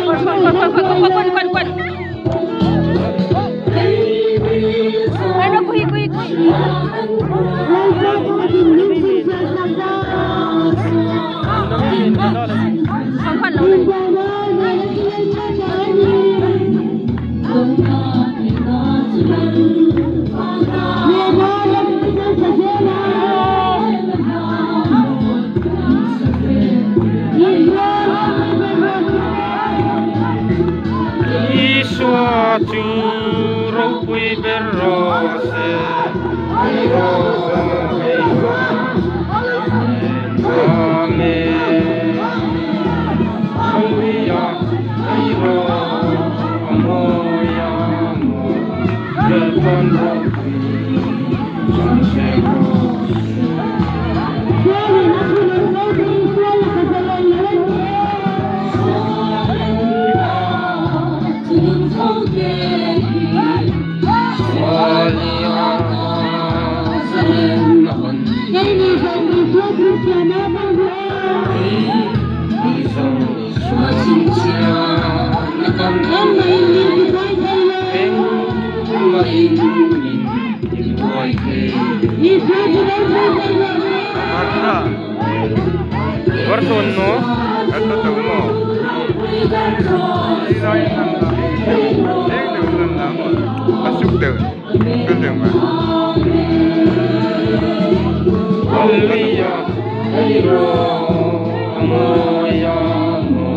Kwan. Ano, kuhi. Kwan lang. Isua tu ropuiber rawse Amen. Hallelujah. Iro amoya mo Delpon ropi Sansego Warton no, atau tahu no. Masuk tu, betul tak? Hallelujah, Iro amoya mo,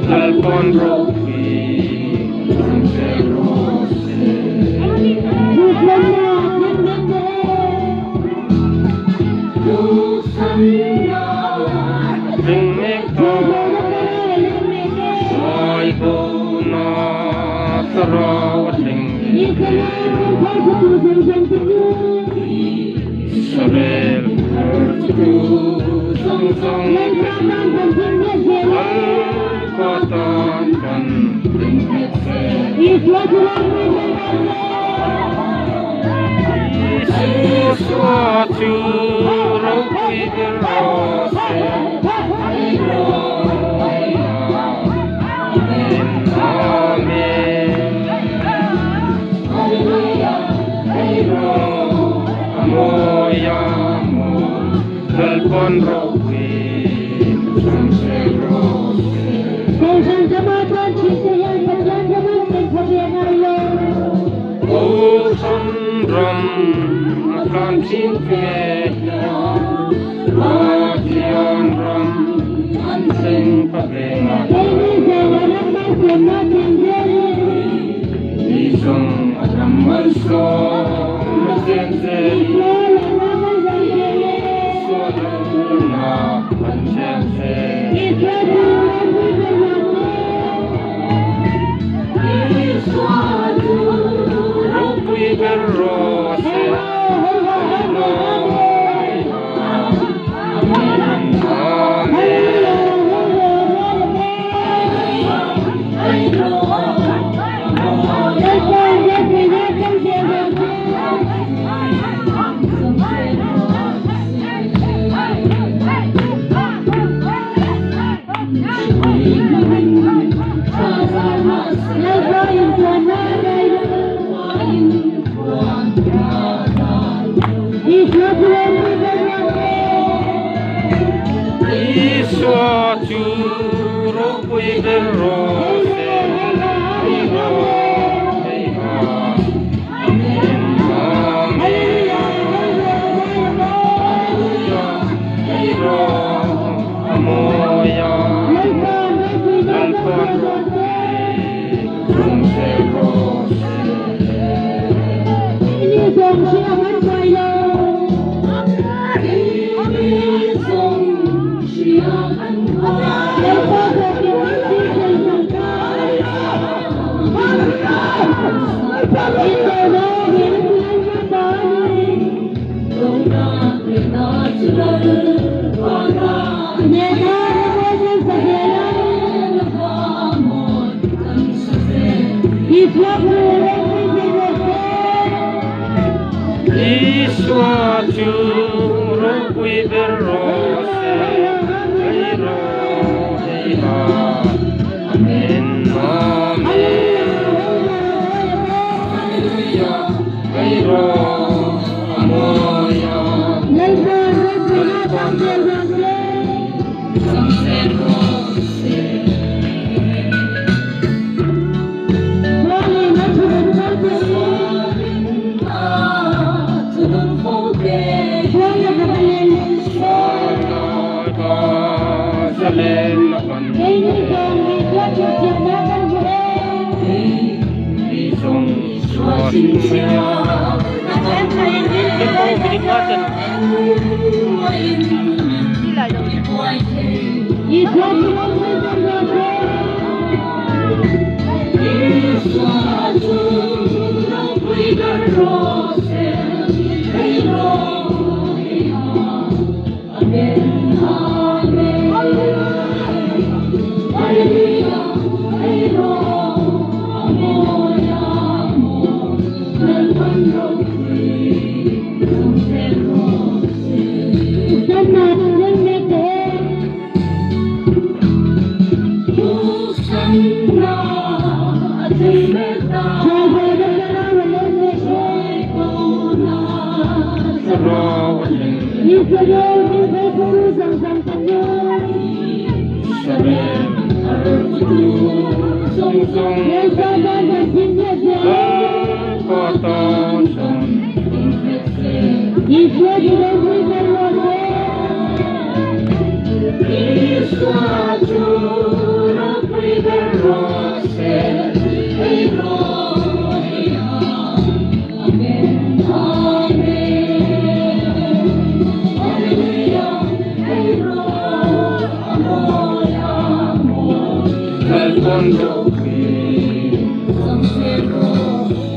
Delpon ropi, Sansegose. Ringmekto Soibo na tarawat Israel Hertu Song Al-Qatan kan Ringmekse Isua tu ropuiber rawse Delpon ropi Sansegose O sandram akan cinta Rajian ram anseng pabengat Isong adam malso Mesenseri Suadana pansenseri Isuadu ropuiber rawse Isua tu ropuiber rawse amoya Delpon ropi Sansegose Isua tu ropuiber rawse Amen. Cuando